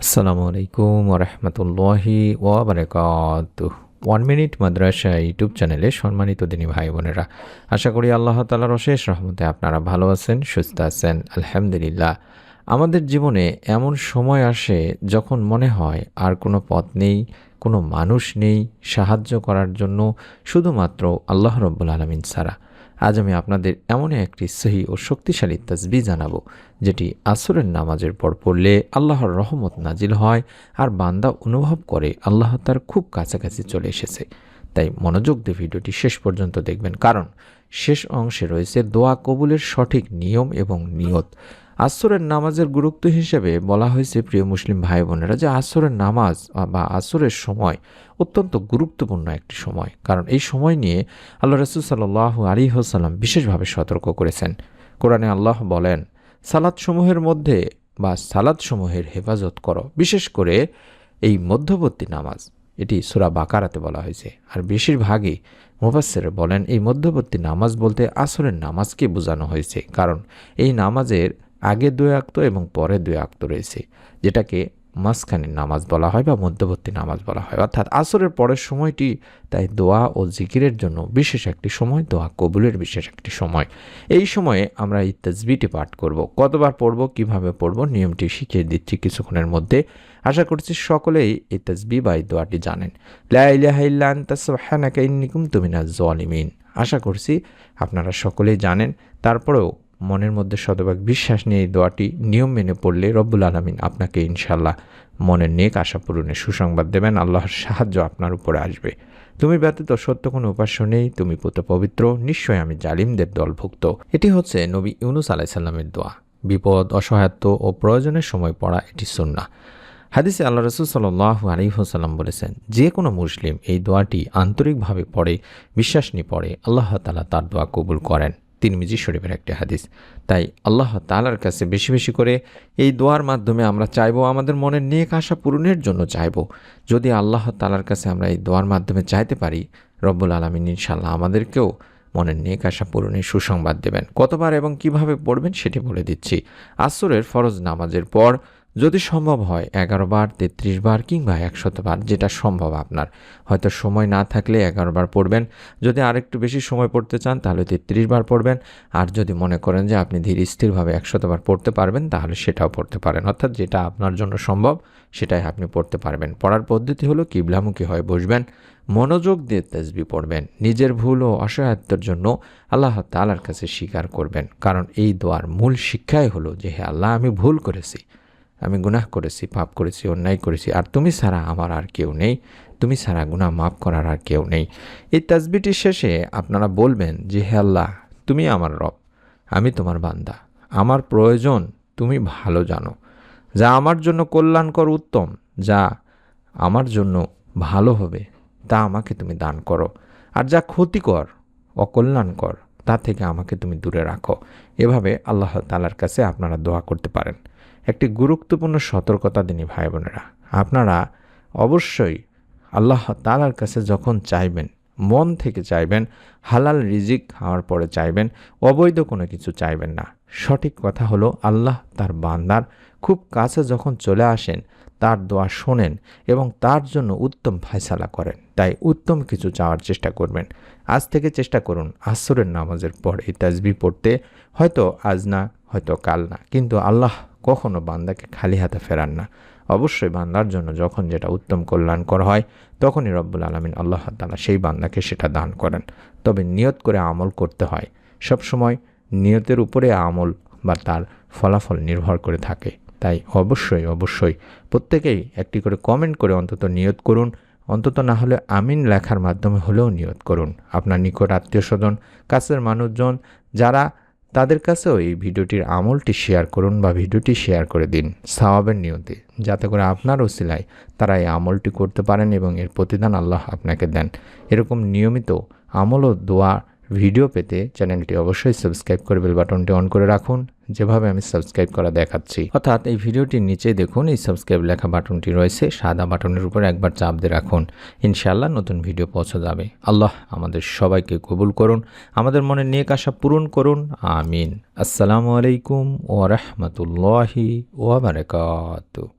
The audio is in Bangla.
আসসালামু আলাইকুম ওরহমতুল্লাহি ওয়াবারাকাতুহ। 1 মিনিট মাদ্রাসা ইউটিউব চ্যানেলে সম্মানিত দিনী ভাই বোনেরা, আশা করি আল্লাহ তাআলার অশেষ রহমতে আপনারা ভালো আছেন, সুস্থ আছেন। আলহামদুলিল্লাহ। আমাদের জীবনে এমন সময় আসে যখন মনে হয় আর কোনো পথ নেই, কোনো মানুষ নেই সাহায্য করার জন্য, শুধুমাত্র আল্লাহ রব্বুল আলামিন ছাড়া। আজ আমি আপনাদের এমনই একটি সহি ও শক্তিশালী তাসবিহ জানাবো, যেটি আসরের নামাজের পর পড়লে আল্লাহর রহমত নাজিল হয় আর বান্দা অনুভব করে আল্লাহ তার খুব কাছাকাছি চলে এসেছে। তাই মনোযোগ দিয়ে ভিডিওটি শেষ পর্যন্ত দেখবেন, কারণ শেষ অংশে রয়েছে দোয়া কবুলের সঠিক নিয়ম এবং নিয়ত। আসরের নামাজের গুরুত্ব হিসেবে বলা হয়েছে, প্রিয় মুসলিম ভাই বোনেরা, যে আসরের নামাজ বা আসরের সময় অত্যন্ত গুরুত্বপূর্ণ একটি সময়, কারণ এই সময় নিয়ে আল্লাহ রাসূল সাল্লাল্লাহু আলাইহি ওয়াসাল্লাম বিশেষভাবে সতর্ক করেছেন। কোরআনে আল্লাহ বলেন, সালাতসমূহের মধ্যে বা সালাতসমূহের হেফাজত করো, বিশেষ করে এই মধ্যবর্তী নামাজ। এটি সূরা বাকারাতে বলা হয়েছে। আর বেশিরভাগই মুফাসসির বলেন, এই মধ্যবর্তী নামাজ বলতে আসরের নামাজকে বোঝানো হয়েছে, কারণ এই নামাজের আগে 2 ওয়াক্ত এবং পরে 2 ওয়াক্ত রয়েছে, যেটাকে মাঝখানের নামাজ বলা হয় বা মধ্যবর্তী নামাজ বলা হয়। অর্থাৎ আসরের পরের সময়টি তাই দোয়া ও জিকিরের জন্য বিশেষ একটি সময়, দোয়া কবুলের বিশেষ একটি সময়। এই সময়ে আমরা এই তাসবিহটি পাঠ করব। কতবার পড়ব, কিভাবে পড়ব, নিয়মটি শিখিয়ে দিচ্ছি কিছুক্ষণের মধ্যে। আশা করছি সকলেই এই তাসবিহ বা এই দোয়াটি জানেন। লা ইলাহা ইল্লা আনতা সুবহানাকা ইন্নী কুনতু মিনাজ জালিমিন। আশা করছি আপনারা সকলেই জানেন। তারপরেও মনের মধ্যে শতভাগ বিশ্বাস নিয়ে এই দোয়াটি নিয়ম মেনে পড়লে রব্বুল আলামিন আপনাকে ইনশাআল্লাহ মনের নেক আশা পূরণের সুসংবাদ দেবেন। আল্লাহর সাহায্য আপনার উপরে আসবে। তুমি ব্যতীত সত্য কোনো উপাস্য নেই, তুমি পুত পবিত্র, নিশ্চয় আমি জালিমদের দলভুক্ত। এটি হচ্ছে নবী ইউনুস আলাইহিস সালামের দোয়া। বিপদ, অসহায়ত্ব ও প্রয়োজনের সময় পড়া এটি সুন্নাহ। হাদিসে আল্লাহ রাসূল সাল্লাল্লাহু আলাইহি ওয়াসাল্লাম বলেছেন, যে কোনো মুসলিম এই দোয়াটি আন্তরিকভাবে পড়ে, বিশ্বাস নিয়ে পড়ে, আল্লাহ তাআলা তার দোয়া কবুল করেন। তিরমিজি শরীফের একটি হাদিস। তাই আল্লাহ তাআলার কাছে বেশি বেশি করে এই দোয়ার মাধ্যমে আমরা চাইবো, আমাদের মনের নেক আশা পূরণের জন্য চাইবো। যদি আল্লাহ তাআলার কাছে আমরা এই দোয়ার মাধ্যমে চাইতে পারি, রব্বুল আলামিন ইনশাআল্লাহ আমাদেরকেও মনের নেক আশা পূরণের সুসংবাদ দেবেন। কতবার এবং কিভাবে পড়বেন সেটি বলে দিচ্ছি। আসরের ফরজ নামাজের পর যদি সম্ভব হয় 11 বার, 33 বার কিংবা 100 বার, যেটা সম্ভব আপনার। হয়তো সময় না থাকলে 11 বার পড়বেন। যদি আরেকটু বেশি সময় পড়তে চান তাহলে 33 বার পড়বেন। আর যদি মনে করেন যে আপনি ধীর স্থিরভাবে 100 বার পড়তে পারবেন, তাহলে সেটাও পড়তে পারেন। অর্থাৎ যেটা আপনার জন্য সম্ভব সেটাই আপনি পড়তে পারবেন। পড়ার পদ্ধতি হলো কিবলামুখী হয়ে বসবেন, মনোযোগ দিয়ে তাসবিহ পড়বেন, নিজের ভুল ও অসহায়ত্বের জন্য আল্লাহ তাআলার কাছে স্বীকার করবেন। কারণ এই দোয়ার মূল শিক্ষাই হলো যে, হে আল্লাহ, আমি ভুল করেছি, আমি গুনাহ করেছি, পাপ করেছি, অন্যায় করেছি, আর তুমি ছাড়া আমার আর কেউ নেই, তুমি ছাড়া গুনাহ মাফ করার আর কেউ নেই। এই তাসবিহটির শেষে আপনারা বলবেন যে, হে আল্লাহ, তুমি আমার রব, আমি তোমার বান্দা, আমার প্রয়োজন তুমি ভালো জানো। যা আমার জন্য কল্যাণকর উত্তম, যা আমার জন্য ভালো হবে, তা আমাকে তুমি দান করো। আর যা ক্ষতিকর, অকল্যাণকর, তা থেকে আমাকে তুমি দূরে রাখো। এভাবে আল্লাহ তাআলার কাছে আপনারা দোয়া করতে পারেন। একটি গুরুত্বপূর্ণ সতর্কতা দিনী ভাই বোনেরা, আপনারা অবশ্যই আল্লাহ তাআলার কাছে যখন চাইবেন, মন থেকে চাইবেন, হালাল রিজিক খাওয়ার পরে চাইবেন, অবৈধ কোনো কিছু চাইবেন না। সঠিক কথা হলো, আল্লাহ তার বান্দার খুব কাছে যখন চলে আসেন, তার দোয়া শোনেন এবং তার জন্য উত্তম ফায়সালা করেন। তাই উত্তম কিছু চাওয়ার চেষ্টা করবেন। আজ থেকে চেষ্টা করুন আসরের নামাজের পর এই তাসবিহ পড়তে। হয়তো আজ না, হয়তো কাল না, কিন্তু আল্লাহ কখনো বান্দাকে খালি হাতে ফেরান না। অবশ্যই বান্দার জন্য যখন যেটা উত্তম কল্যাণকর হয়, তখনই রব্বুল আলামিন আল্লাহ তাআলা সেই বান্দাকে সেটা দান করেন। তবে নিয়ত করে আমল করতে হয়। সবসময় নিয়তের উপরে আমল বা তার ফলাফল নির্ভর করে থাকে। তাই অবশ্যই অবশ্যই প্রত্যেকেই একটি করে কমেন্ট করে অন্তত নিয়ত করুন। অন্তত না হলে আমিন লেখার মাধ্যমে হলেও নিয়ত করুন। আপনার নিকট আত্মীয় স্বজন, কাছের মানুষজন যারা, তাদের কাছেও এই ভিডিওটির আমলটি শেয়ার করুন বা ভিডিওটি শেয়ার করে দিন সওয়াবের নিয়তে, যাতে করে আপনার ওসিলায় তারা এই আমলটি করতে পারেন এবং এর প্রতিদান আল্লাহ আপনাকে দেন। এরকম নিয়মিত আমল ও দোয়া ভিডিও পেতে চ্যানেলটি অবশ্যই সাবস্ক্রাইব করে বেল বাটনটি অন করে রাখুন, যেভাবে আমি সাবস্ক্রাইব করা দেখাচ্ছি। অর্থাৎ এই ভিডিওটির নিচে দেখুন এই সাবস্ক্রাইব লেখা বাটনটি রয়েছে, সাদা বাটনের উপর একবার চাপ দিয়ে রাখুন। ইনশাআল্লাহ নতুন ভিডিও পৌঁছে যাবে। আল্লাহ আমাদের সবাইকে কবুল করুন, আমাদের মনের নেক আশা পূরণ করুন। আমিন। আসসালামু আলাইকুম ওয়া রাহমাতুল্লাহি ওয়া বারাকাতুহু।